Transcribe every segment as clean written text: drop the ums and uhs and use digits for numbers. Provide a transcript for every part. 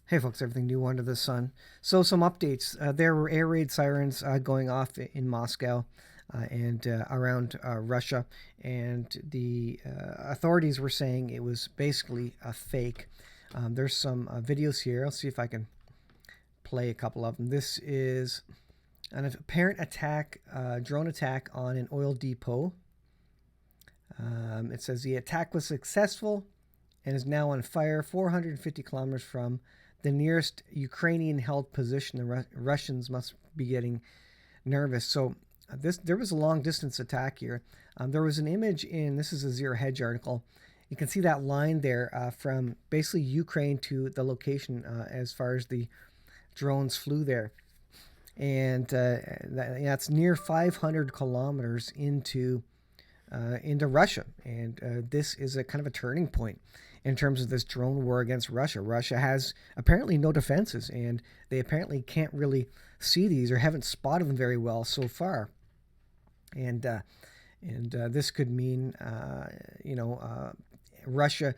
Hey folks, everything new under the sun. So some updates. There were air raid sirens going off in Moscow and around Russia, and the authorities were saying it was basically a fake. There's some videos here. I'll see if I can play a couple of them. This is an apparent attack, drone attack on an oil depot. It says the attack was successful and is now on fire 450 kilometers from the nearest Ukrainian held position. The Russians must be getting nervous. So there was a long distance attack here. There was an image this is a Zero Hedge article. You can see that line there from basically Ukraine to the location as far as the drones flew there. And that's near 500 kilometers into Russia. And this is a kind of a turning point in terms of this drone war against Russia. Russia has apparently no defenses, and they apparently can't really see these or haven't spotted them very well so far. And this could mean, Russia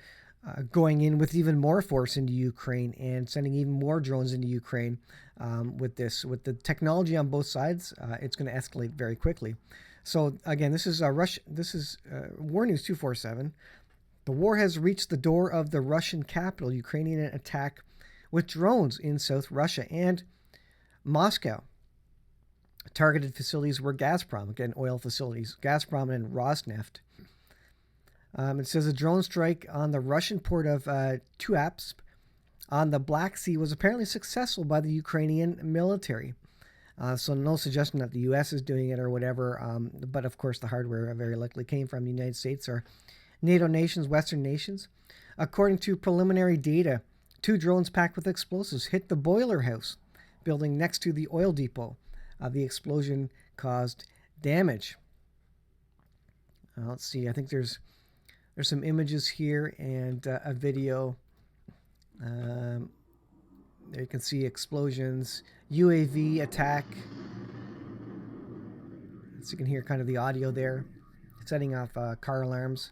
going in with even more force into Ukraine and sending even more drones into Ukraine. With the technology on both sides, it's going to escalate very quickly. So again, this is Russia. This is War News 247. The war has reached the door of the Russian capital. Ukrainian attack with drones in South Russia and Moscow. Targeted facilities were Gazprom, again, oil facilities, Gazprom and Rosneft. It says a drone strike on the Russian port of Tuapse on the Black Sea was apparently successful by the Ukrainian military. So no suggestion that the U.S. is doing it or whatever, but of course the hardware very likely came from the United States or NATO nations, Western nations. According to preliminary data, 2 drones packed with explosives hit the boiler house building next to the oil depot. The explosion caused damage. Let's see, I think there's some images here and a video. There you can see explosions, UAV attack. So you can hear kind of the audio there, setting off car alarms.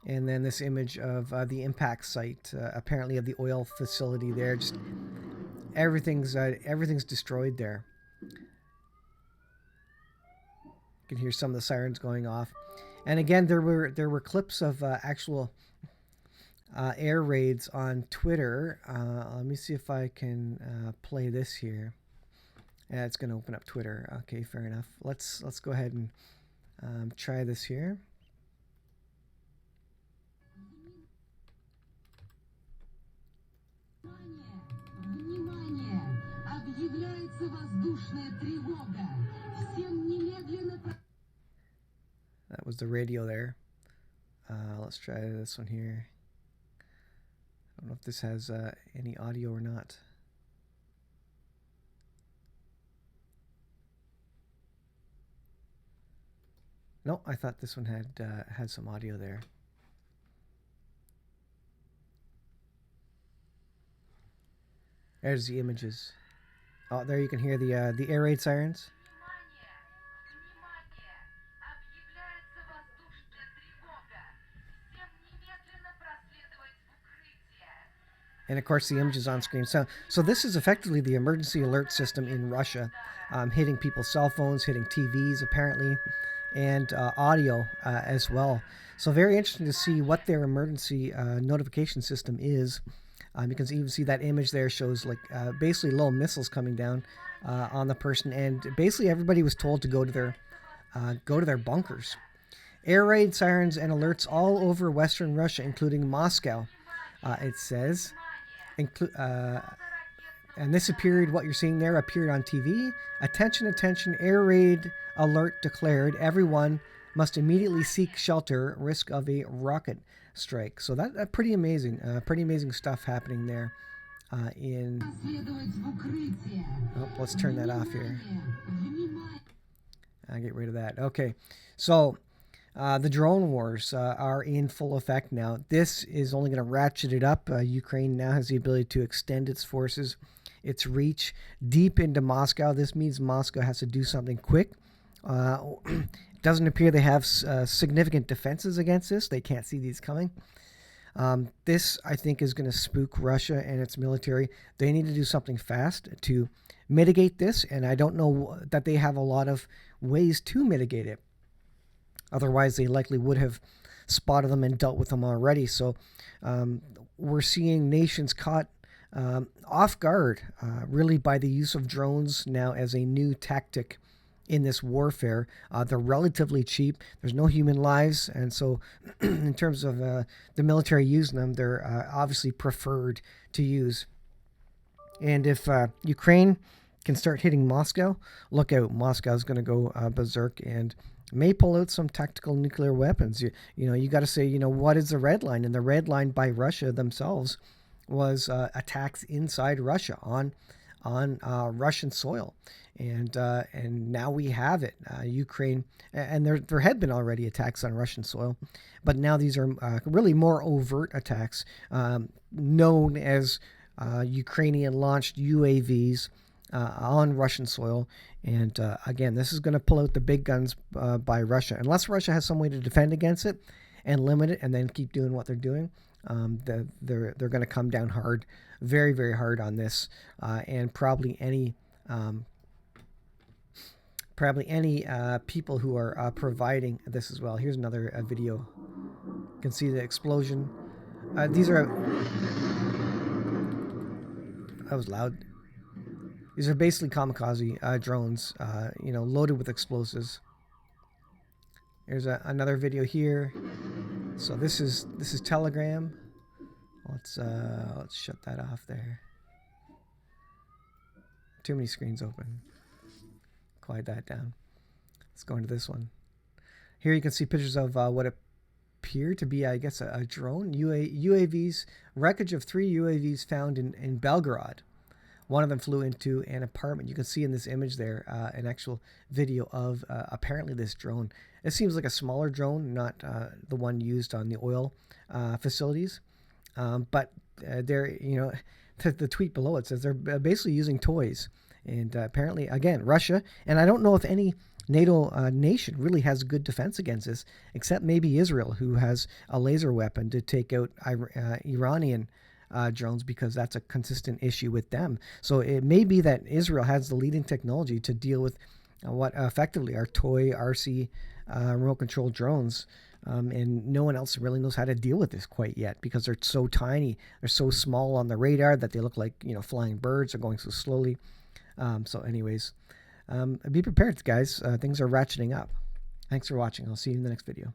And then this image of the impact site, apparently of the oil facility there. Just everything's destroyed there. You can hear some of the sirens going off. And again, there were clips of actual air raids on Twitter. Let me see if I can play this here. Yeah, it's going to open up Twitter. Okay, fair enough. Let's go ahead and try this here. That was the radio there. Let's try this one here. I don't know if this has any audio or not. No, I thought this one had some audio there. There's the images. Oh, there you can hear the air raid sirens. And of course, the images on screen. So this is effectively the emergency alert system in Russia, hitting people's cell phones, hitting TVs apparently, and audio as well. So very interesting to see what their emergency notification system is. You can even see that image there shows like basically little missiles coming down on the person, and basically everybody was told to go to their bunkers. Air raid sirens and alerts all over Western Russia, including Moscow. It says. And this appeared, what you're seeing there, appeared on TV. Attention, attention, air raid alert declared. Everyone must immediately seek shelter, risk of a rocket strike. So that pretty amazing stuff happening there. Let's turn that off here. I'll get rid of that. Okay, so the drone wars are in full effect now. This is only going to ratchet it up. Ukraine now has the ability to extend its forces, its reach deep into Moscow. This means Moscow has to do something quick. It doesn't appear they have significant defenses against this. They can't see these coming. This, I think, is going to spook Russia and its military. They need to do something fast to mitigate this, and I don't know that they have a lot of ways to mitigate it. Otherwise, they likely would have spotted them and dealt with them already. So um, we're seeing nations caught off guard, really, by the use of drones now as a new tactic in this warfare. They're relatively cheap. There's no human lives, and so in terms of the military using them, they're obviously preferred to use. And if Ukraine can start hitting Moscow, look out. Moscow's going to go berserk and may pull out some tactical nuclear weapons. You got to say, what is the red line? And the red line by Russia themselves was attacks inside Russia on Russian soil, and now we have it. Ukraine, and there had been already attacks on Russian soil, but now these are really more overt attacks, known as Ukrainian launched UAVs on Russian soil. And again, this is going to pull out the big guns by Russia, unless Russia has some way to defend against it and limit it, and then keep doing what they're doing. They're going to come down hard, very, very hard on this, and probably any people who are providing this as well. Here's another video. You can see the explosion. These are that was loud. These are basically kamikaze drones, loaded with explosives. Here's another video here. So this is Telegram. Let's shut that off there. Too many screens open. Quiet that down. Let's go into this one. Here you can see pictures of what appear to be, I guess, a drone. UAVs, wreckage of 3 UAVs found in Belgorod. One of them flew into an apartment. You can see in this image there an actual video of apparently this drone. It seems like a smaller drone, not the one used on the oil facilities. But they're, the tweet below it says they're basically using toys. And apparently, again, Russia, and I don't know if any NATO nation really has a good defense against this, except maybe Israel, who has a laser weapon to take out Iranian drones, because that's a consistent issue with them. So it may be that Israel has the leading technology to deal with what effectively are toy RC remote control drones. And no one else really knows how to deal with this quite yet, because they're so tiny. They're so small on the radar that they look like, flying birds. They're going so slowly. So anyways, be prepared, guys. Things are ratcheting up. Thanks for watching. I'll see you in the next video.